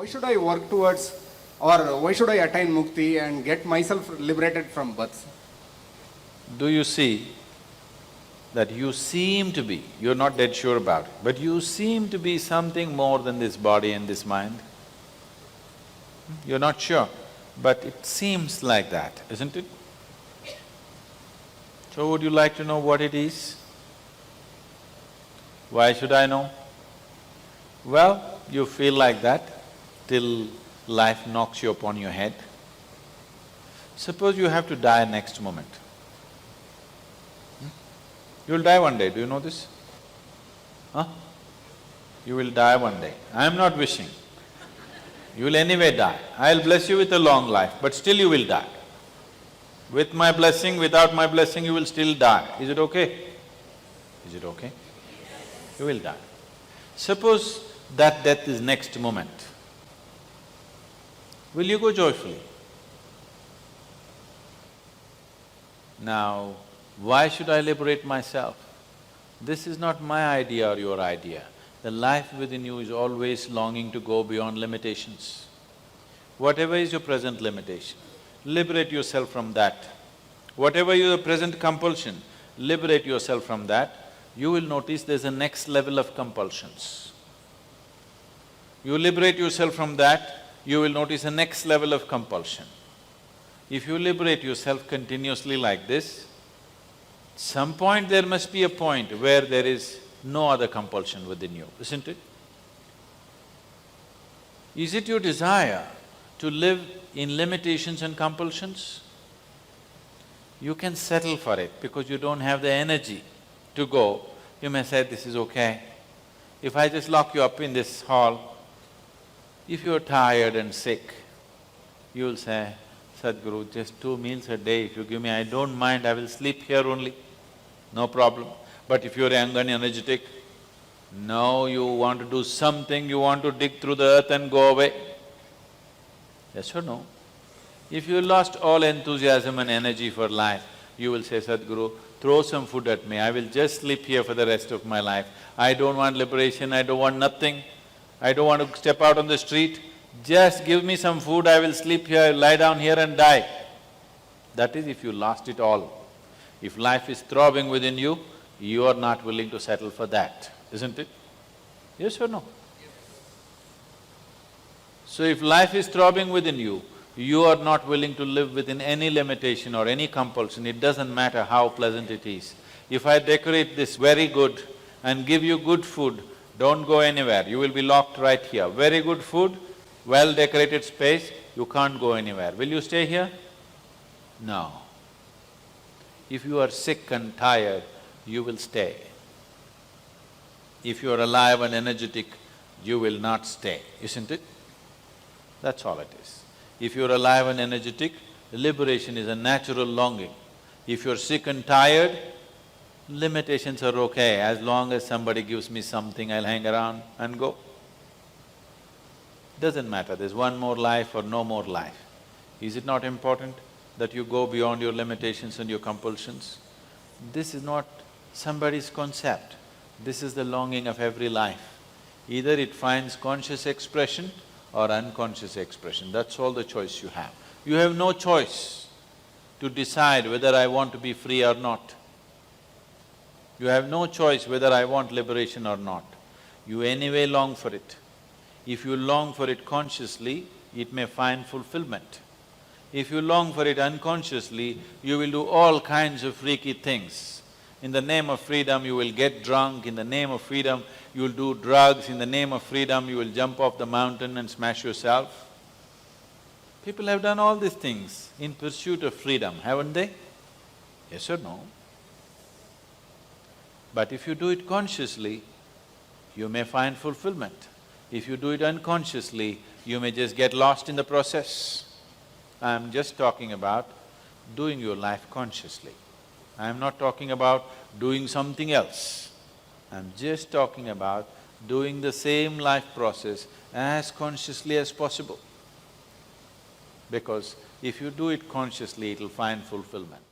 Why should I work towards, or why should I attain mukti and get myself liberated from birth? Do you see that you seem to be, you're not dead sure about it, but you seem to be something more than this body and this mind? You're not sure, but it seems like that, isn't it? So would you like to know what it is? Why should I know? Well, you feel like that till life knocks you upon your head. Suppose you have to die next moment. You'll die one day, do you know this? Huh? You will die one day. I'm not wishing. You will anyway die. I'll bless you with a long life, but still you will die. With my blessing, without my blessing, you will still die. Is it okay? Is it okay? You will die. Suppose that death is next moment. Will you go joyfully? Now, why should I liberate myself? This is not my idea or your idea. The life within you is always longing to go beyond limitations. Whatever is your present limitation, liberate yourself from that. Whatever your present compulsion, liberate yourself from that. You will notice there's a next level of compulsions. You liberate yourself from that, you will notice a next level of compulsion. If you liberate yourself continuously like this, some point there must be a point where there is no other compulsion within you, isn't it? Is it your desire to live in limitations and compulsions? You can settle for it because you don't have the energy to go. You may say, this is okay. If I just lock you up in this hall, if you're tired and sick, you'll say, Sadhguru, just 2 meals a day if you give me, I don't mind, I will sleep here only, no problem. But if you're young and energetic, now you want to do something, you want to dig through the earth and go away. Yes or no? If you lost all enthusiasm and energy for life, you will say, Sadhguru, throw some food at me, I will just sleep here for the rest of my life. I don't want liberation, I don't want nothing, I don't want to step out on the street. Just give me some food, I will sleep here, lie down here and die. That is if you lost it all. If life is throbbing within you, you are not willing to settle for that, isn't it? Yes or no? So if life is throbbing within you, you are not willing to live within any limitation or any compulsion, it doesn't matter how pleasant it is. If I decorate this very good and give you good food, don't go anywhere, you will be locked right here. Very good food, well-decorated space, you can't go anywhere. Will you stay here? No. If you are sick and tired, you will stay. If you are alive and energetic, you will not stay, isn't it? That's all it is. If you're alive and energetic, liberation is a natural longing. If you're sick and tired, limitations are okay, as long as somebody gives me something, I'll hang around and go. Doesn't matter, there's one more life or no more life. Is it not important that you go beyond your limitations and your compulsions? This is not somebody's concept, this is the longing of every life. Either it finds conscious expression or unconscious expression, that's all the choice you have. You have no choice to decide whether I want to be free or not. You have no choice whether I want liberation or not. You anyway long for it. If you long for it consciously, it may find fulfillment. If you long for it unconsciously, you will do all kinds of freaky things. In the name of freedom, you will get drunk, in the name of freedom, you will do drugs, in the name of freedom, you will jump off the mountain and smash yourself. People have done all these things in pursuit of freedom, haven't they? Yes or no? But if you do it consciously, you may find fulfillment. If you do it unconsciously, you may just get lost in the process. I'm just talking about doing your life consciously. I'm not talking about doing something else. I'm just talking about doing the same life process as consciously as possible. Because if you do it consciously, it'll find fulfillment.